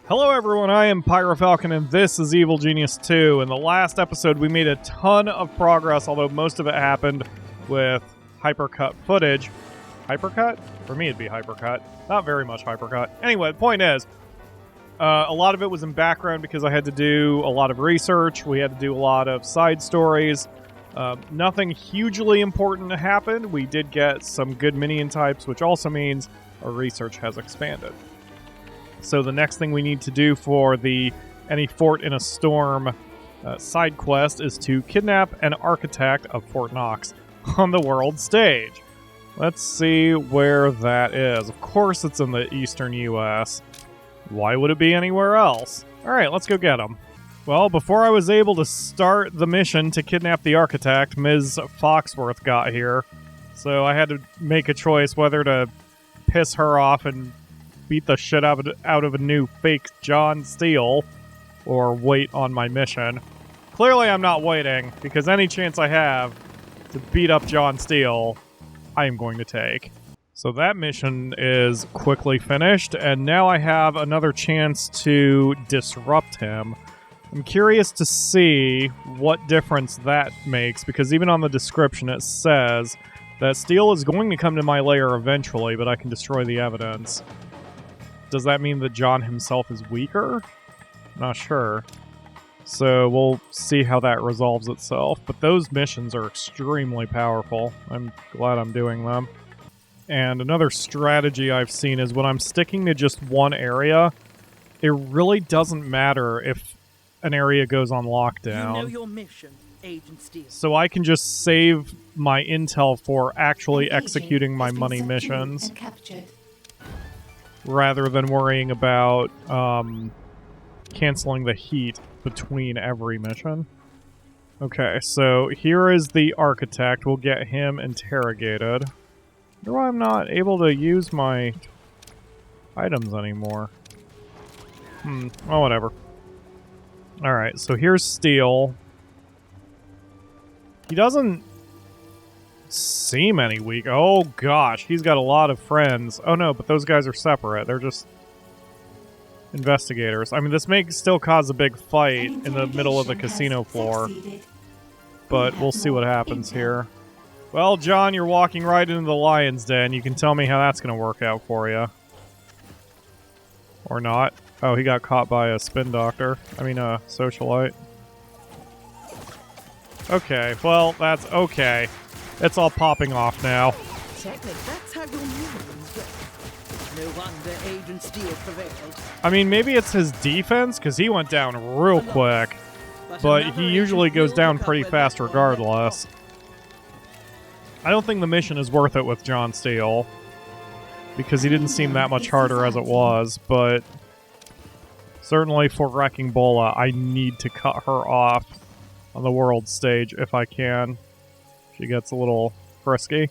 Hello everyone, I am PyroFalkon and this is Evil Genius 2. In the last episode we made a ton of progress, although most of it happened with hypercut footage. Hypercut? For me it'd be hypercut. Not very much hypercut. Anyway, the point is, a lot of it was in background because I had to do a lot of research. We had to do a lot of side stories. Nothing hugely important happened. We did get some good minion types, which also means our research has expanded. So the next thing we need to do for the Any Fort in a Storm side quest is to kidnap an architect of Fort Knox on the world stage. Let's see where that is. Of course it's in the eastern US. Why would it be anywhere else? Alright, let's go get him. Well, before I was able to start the mission to kidnap the architect, Ms. Foxworth got here. So I had to make a choice whether to piss her off and beat the shit out of a new fake John Steele, or wait on my mission. Clearly I'm not waiting, because any chance I have to beat up John Steele, I am going to take. So that mission is quickly finished, and now I have another chance to disrupt him. I'm curious to see what difference that makes, because even on the description it says that Steele is going to come to my lair eventually, but I can destroy the evidence. Does that mean that John himself is weaker? Not sure. So we'll see how that resolves itself. But those missions are extremely powerful. I'm glad I'm doing them. And another strategy I've seen is when I'm sticking to just one area, it really doesn't matter if an area goes on lockdown. You know your mission, Agent Steele. So I can just save my intel for actually executing my money missions, rather than worrying about canceling the heat between every mission. Okay, so here is the architect. We'll get him interrogated. Wonder why I'm not able to use my items anymore. Oh, whatever. Alright, so here's Steele. He doesn't seem any weak. Oh gosh, he's got a lot of friends. Oh no, but those guys are separate. They're just investigators. I mean, this may still cause a big fight in the middle of the casino floor, but we'll see what happens here. Well, John, you're walking right into the lion's den. You can tell me how that's going to work out for you. Or not. Oh, he got caught by a spin doctor. I mean, a socialite. Okay, well, that's okay. It's all popping off now. That's how your movements go. No wonder Agent Steele prevailed. I mean, maybe it's his defense, because he went down real quick. But he usually goes down pretty fast regardless. I don't think the mission is worth it with John Steele, because he didn't seem that much harder as it was, but certainly for Wrecking Bola, I need to cut her off on the world stage if I can. She gets a little frisky.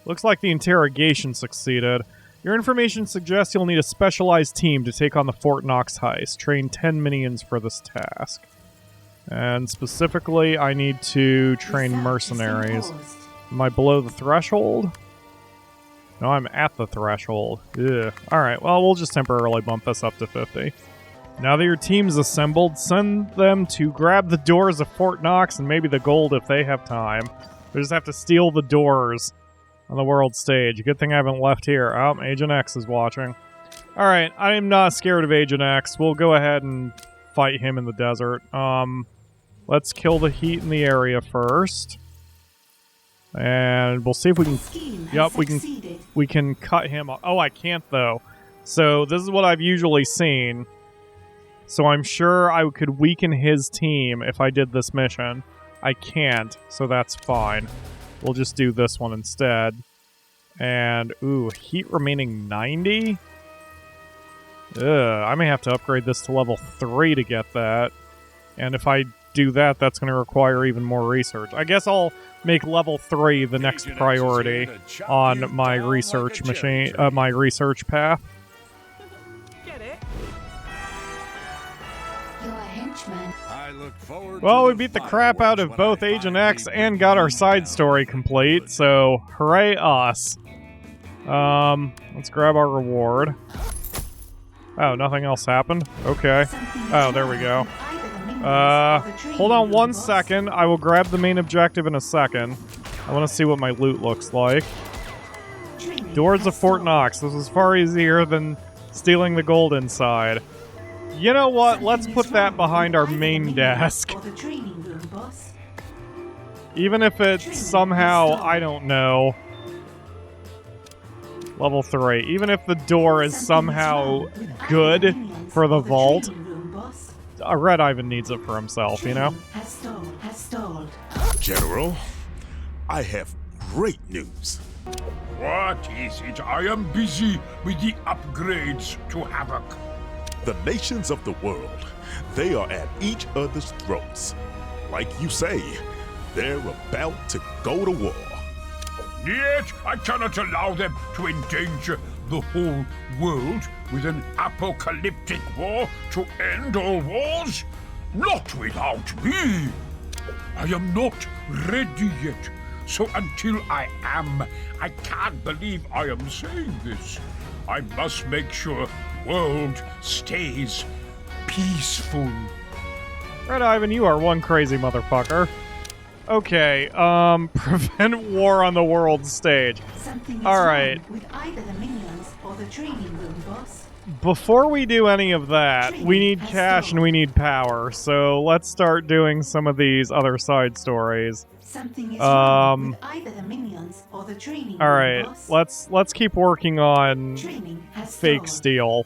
Looks like the interrogation succeeded. Your information suggests you'll need a specialized team to take on the Fort Knox heist. Train 10 minions for this task. And specifically, I need to train mercenaries. Am I below the threshold? No, I'm at the threshold. Ugh. Alright, well, we'll just temporarily bump this up to 50. Now that your team's assembled, send them to grab the doors of Fort Knox and maybe the gold if they have time. We just have to steal the doors on the world stage. Good thing I haven't left here. Oh, Agent X is watching. Alright, I am not scared of Agent X. We'll go ahead and fight him in the desert. Let's kill the heat in the area first. And we'll see if we can... Yep, we can cut him off. Oh, I can't, though. So, this is what I've usually seen. So I'm sure I could weaken his team if I did this mission. I can't, so that's fine. We'll just do this one instead. And, ooh, heat remaining 90? Ugh, I may have to upgrade this to level 3 to get that. And if I do that, that's going to require even more research. I guess I'll make level 3 the next priority on my research machine, my research path. Well, we beat the crap out of both Agent X and got our side story complete, so hooray us. Let's grab our reward. Oh, nothing else happened? Okay. Oh, there we go. Hold on 1 second. I will grab the main objective in a second. I want to see what my loot looks like. Doors of Fort Knox. This is far easier than stealing the gold inside. You know what? Let's put that behind our main desk. Even if it's somehow, I don't know, level 3. Even if the door is somehow good for the vault, Red Ivan needs it for himself, you know? General, I have great news. What is it? I am busy with the upgrades to Havoc. The nations of the world, they are at each other's throats. Like you say, they're about to go to war. Yet, I cannot allow them to endanger the whole world with an apocalyptic war to end all wars. Not without me. I am not ready yet. So until I am, I can't believe I am saying this. I must make sure world stays peaceful. Red Ivan, you are one crazy motherfucker. Okay, prevent war on the world stage. Alright. With either the minions or the training room, boss. Before we do any of that, we need cash and we need power, so let's start doing some of these other side stories. Something is wrong with either the minions or the training room, Alright, boss. let's keep working on Training has fake stalled. steel.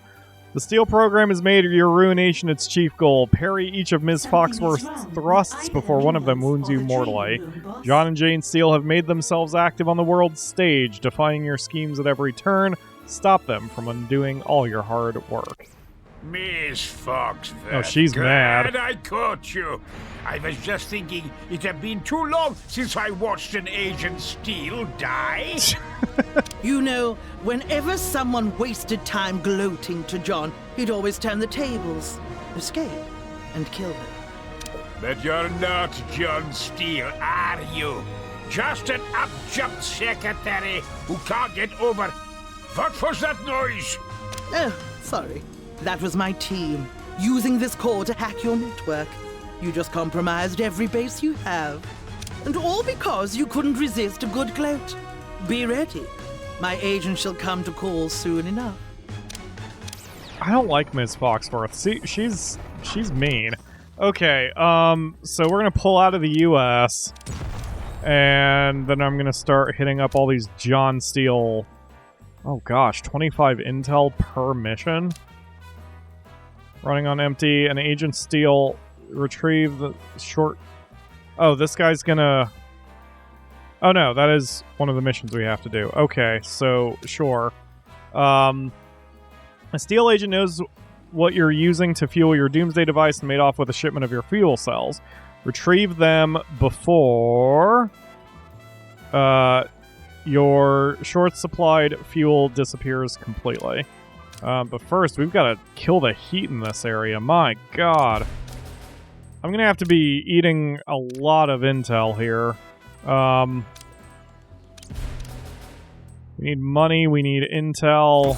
The steel program has made your ruination its chief goal. Parry each of Ms. Foxworth's thrusts before one of them wounds you mortally. John and Jane Steele have made themselves active on the world stage, defying your schemes at every turn. Stop them from undoing all your hard work. Miss Foxworth. Oh, she's mad. Glad I caught you. I was just thinking it had been too long since I watched an Agent Steele die. You know, whenever someone wasted time gloating to John, he'd always turn the tables, escape, and kill them. But you're not John Steele, are you? Just an abject secretary who can't get over... What was that noise? Oh, sorry. That was my team, using this core to hack your network. You just compromised every base you have. And all because you couldn't resist a good gloat. Be ready. My agent shall come to call soon enough. I don't like Ms. Foxworth. See, she's mean. Okay, so we're gonna pull out of the US, and then I'm gonna start hitting up all these John Steele. Oh gosh, 25 intel per mission. Running on empty, and Agent Steele retrieve the short... Oh, this guy's gonna... Oh no, that is one of the missions we have to do. Okay, so, sure. A Steele agent knows what you're using to fuel your doomsday device and made off with a shipment of your fuel cells. Retrieve them before... your short-supplied fuel disappears completely. But first, we've got to kill the heat in this area. My god. I'm going to have to be eating a lot of intel here. We need money, we need intel,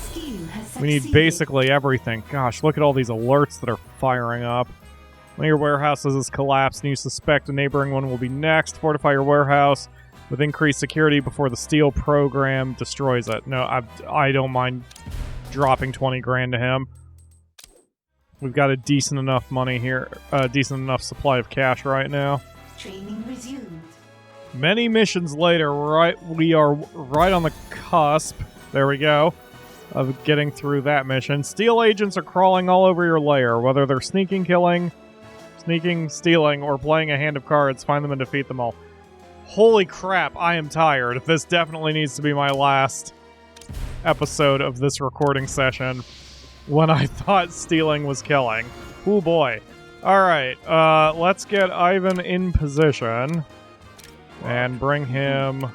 we need basically everything. Gosh, look at all these alerts that are firing up. One of your warehouses has collapsed and you suspect a neighboring one will be next. Fortify your warehouse with increased security before the steel program destroys it. No, I don't mind dropping 20 grand to him. We've got a decent enough money here, decent enough supply of cash right now. Training resumed. Many missions later, we are right on the cusp, there we go, of getting through that mission. Steel agents are crawling all over your lair, whether they're sneaking, stealing, or playing a hand of cards. Find them and defeat them all. Holy crap, I am tired. This definitely needs to be my last episode of this recording session when I thought stealing was killing. Oh boy. Alright, let's get Ivan in position and bring him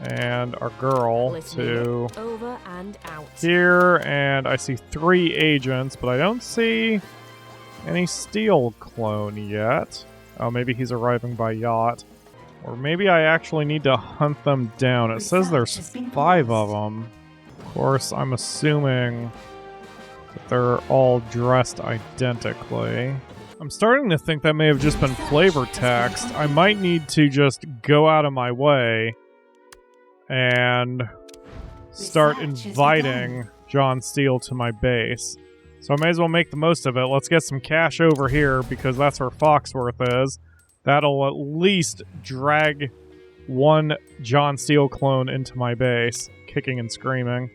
and our girl to over and out here, and I see 3 agents, but I don't see any steel clone yet. Oh, maybe he's arriving by yacht. Or maybe I actually need to hunt them down. It says there's 5 of them. Of course, I'm assuming They're all dressed identically. I'm starting to think that may have just been flavor text. I might need to just go out of my way and start inviting John Steele to my base. So I may as well make the most of it. Let's get some cash over here because that's where Foxworth is. That'll at least drag one John Steele clone into my base, kicking and screaming.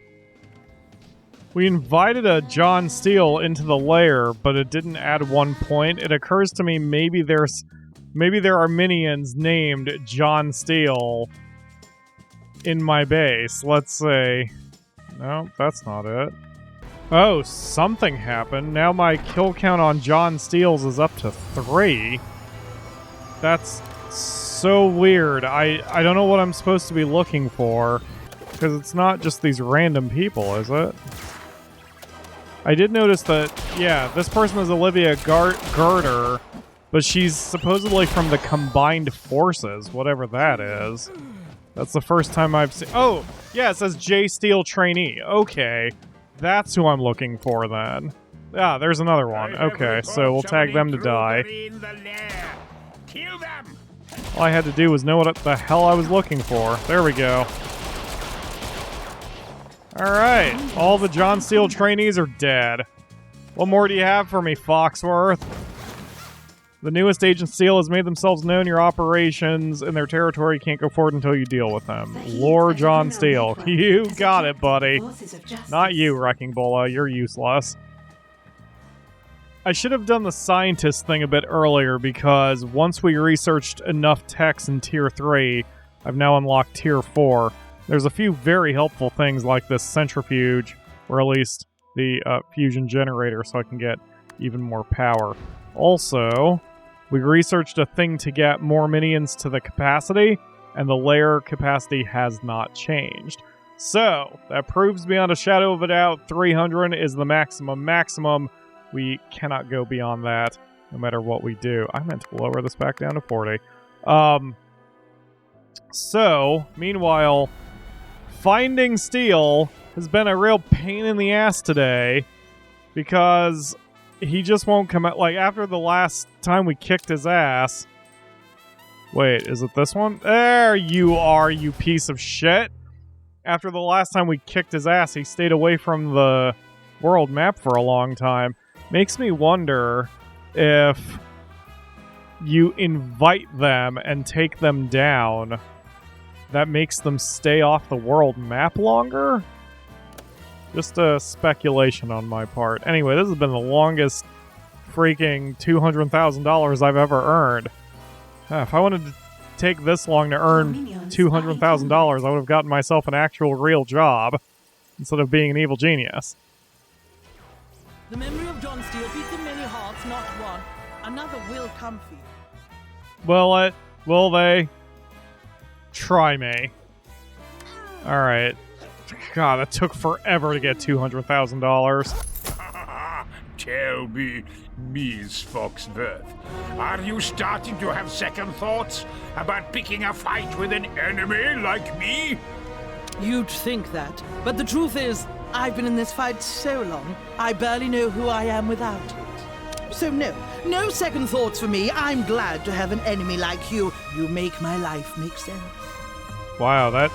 We invited a John Steele into the lair, but it didn't add 1 point. It occurs to me maybe there are minions named John Steele in my base. Let's say... No, that's not it. Oh, something happened. Now my kill count on John Steele's is up to 3. That's so weird. I don't know what I'm supposed to be looking for, because it's not just these random people, is it? I did notice that, yeah, this person is Olivia Garter, but she's supposedly from the Combined Forces, whatever that is. That's the first time I've seen... Oh, yeah, it says J. Steele Trainee. Okay, that's who I'm looking for then. Yeah, there's another one. Okay, so we'll tag them to die. Kill them! All I had to do was know what the hell I was looking for. There we go. Alright, all the John Steele trainees are dead. What more do you have for me, Foxworth? The newest Agent Steele has made themselves known. Your operations in their territory can't go forward until you deal with them. Lord John Steele. You got it, buddy. Not you, Wrecking Bulla. You're useless. I should have done the scientist thing a bit earlier because once we researched enough techs in Tier 3, I've now unlocked Tier 4. There's a few very helpful things like this centrifuge, or at least the fusion generator, so I can get even more power. Also, we researched a thing to get more minions to the capacity, and the lair capacity has not changed. So, that proves beyond a shadow of a doubt 300 is the maximum. We cannot go beyond that, no matter what we do. I meant to lower this back down to 40. So, meanwhile, finding Steele has been a real pain in the ass today, because he just won't come out. Like, after the last time we kicked his ass... Wait, is it this one? There you are, you piece of shit! After the last time we kicked his ass, he stayed away from the world map for a long time. Makes me wonder if you invite them and take them down, that makes them stay off the world map longer? Just a speculation on my part. Anyway, this has been the longest freaking $200,000 I've ever earned. If I wanted to take this long to earn $200,000, I would have gotten myself an actual real job instead of being an evil genius. The memory of John Steele beats in many hearts, not one. Another will come for you. Will they? Try me. Alright. God, that took forever to get $200,000. Tell me, Ms. Foxworth, are you starting to have second thoughts about picking a fight with an enemy like me? You'd think that, but the truth is, I've been in this fight so long, I barely know who I am without it. So no second thoughts for me. I'm glad to have an enemy like you. You make my life make sense. Wow, that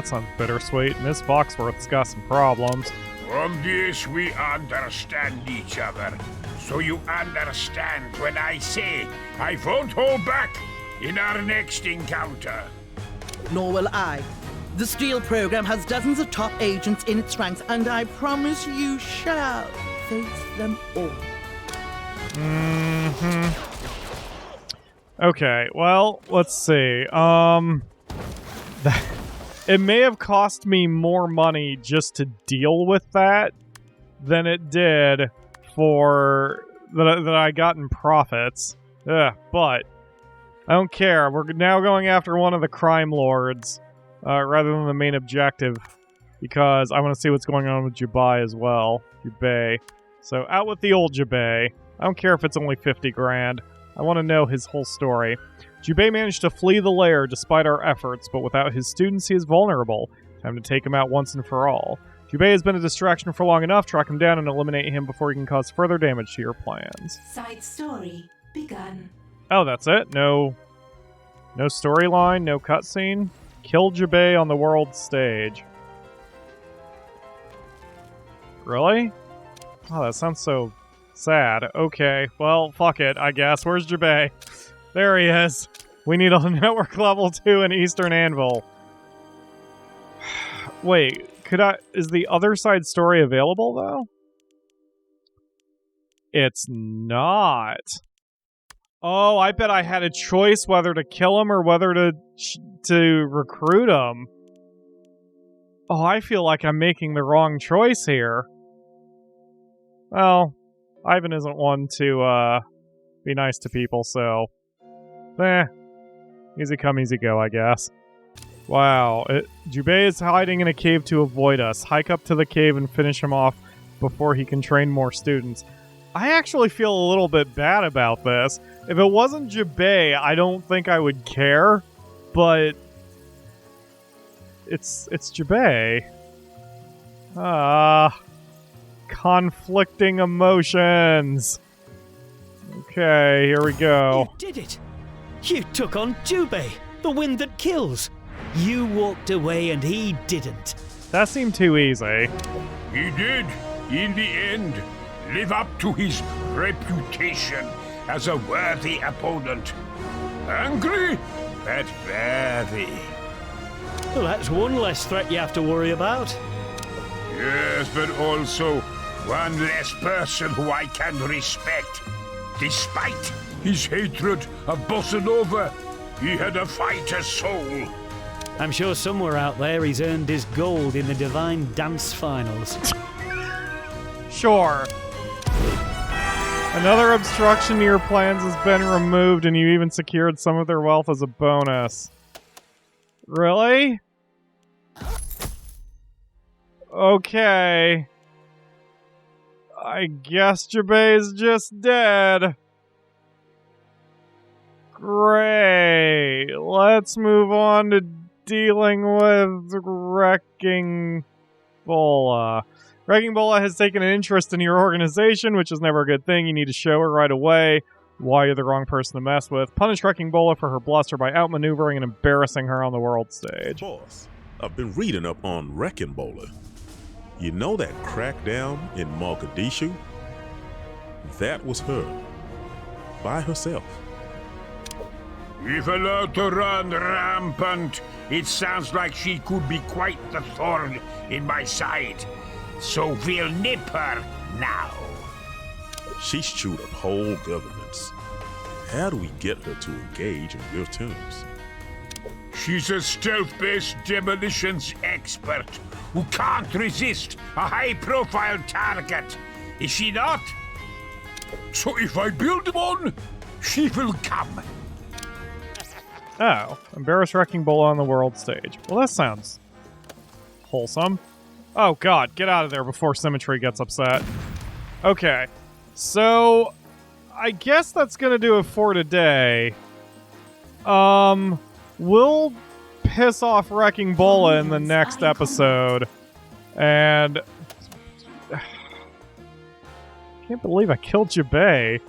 sounds bittersweet. Miss Foxworth's got some problems. On this we understand each other. So you understand when I say I won't hold back in our next encounter. Nor will I. The Steele program has dozens of top agents in its ranks, and I promise you shall face them all. Okay, well, let's see. It may have cost me more money just to deal with that than it did for that I got in profits. But I don't care. We're now going after one of the crime lords rather than the main objective, because I want to see what's going on with Jubei as well. Jubei. So out with the old Jubei. I don't care if it's only 50 grand. I want to know his whole story. Jubei managed to flee the lair despite our efforts, but without his students he is vulnerable. Time to take him out once and for all. Jubei has been a distraction for long enough. Track him down and eliminate him before he can cause further damage to your plans. Side story begun. Oh, that's it? No storyline, no cutscene? Kill Jubei on the world stage. Really? Oh, that sounds so sad. Okay, well, fuck it, I guess. Where's Jubei? There he is. We need a network level 2 in Eastern Anvil. Wait, is the other side story available, though? It's not. Oh, I bet I had a choice whether to kill him or whether to recruit him. Oh, I feel like I'm making the wrong choice here. Well, Ivan isn't one to be nice to people, so easy come, easy go, I guess. Wow, Jubei is hiding in a cave to avoid us. Hike up to the cave and finish him off before he can train more students. I actually feel a little bit bad about this. If it wasn't Jubei, I don't think I would care, but it's Jubei. Conflicting emotions. Okay, here we go. You did it! You took on Jubei, the wind that kills. You walked away and he didn't. That seemed too easy. He did, in the end, live up to his reputation as a worthy opponent. Angry, but worthy. Well, that's one less threat you have to worry about. Yes, but also one less person who I can respect. Despite his hatred of Bossa Nova, he had a fighter's soul. I'm sure somewhere out there he's earned his gold in the Divine Dance Finals. Sure. Another obstruction to your plans has been removed, and you even secured some of their wealth as a bonus. Really? Okay. I guess Jubei's just dead. Great. Let's move on to dealing with Wrecking Bola. Wrecking Bola has taken an interest in your organization, which is never a good thing. You need to show her right away why you're the wrong person to mess with. Punish Wrecking Bola for her bluster by outmaneuvering and embarrassing her on the world stage. Boss, I've been reading up on Wrecking Bola. You know that crackdown in Mogadishu? That was her. By herself. If allowed to run rampant, it sounds like she could be quite the thorn in my side. So we'll nip her now. She's chewed up whole governments. How do we get her to engage on your terms? She's a stealth-based demolitions expert who can't resist a high-profile target. Is she not? So if I build one, she will come. Oh, embarrass Wrecking Bola on the world stage. Well, that sounds wholesome. Oh god, get out of there before Symmetry gets upset. Okay, so I guess that's gonna do it for today. We'll piss off Wrecking Bola in the next episode, and I can't believe I killed Jubei.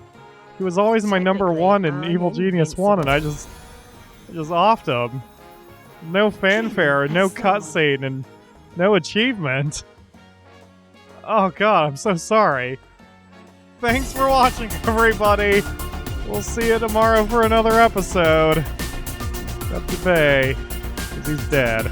He was always my number one in Evil Genius 1, and I just offed him. No fanfare, and no cutscene, and no achievement. Oh god, I'm so sorry. Thanks for watching, everybody. We'll see you tomorrow for another episode. Got Jubei, because he's dead.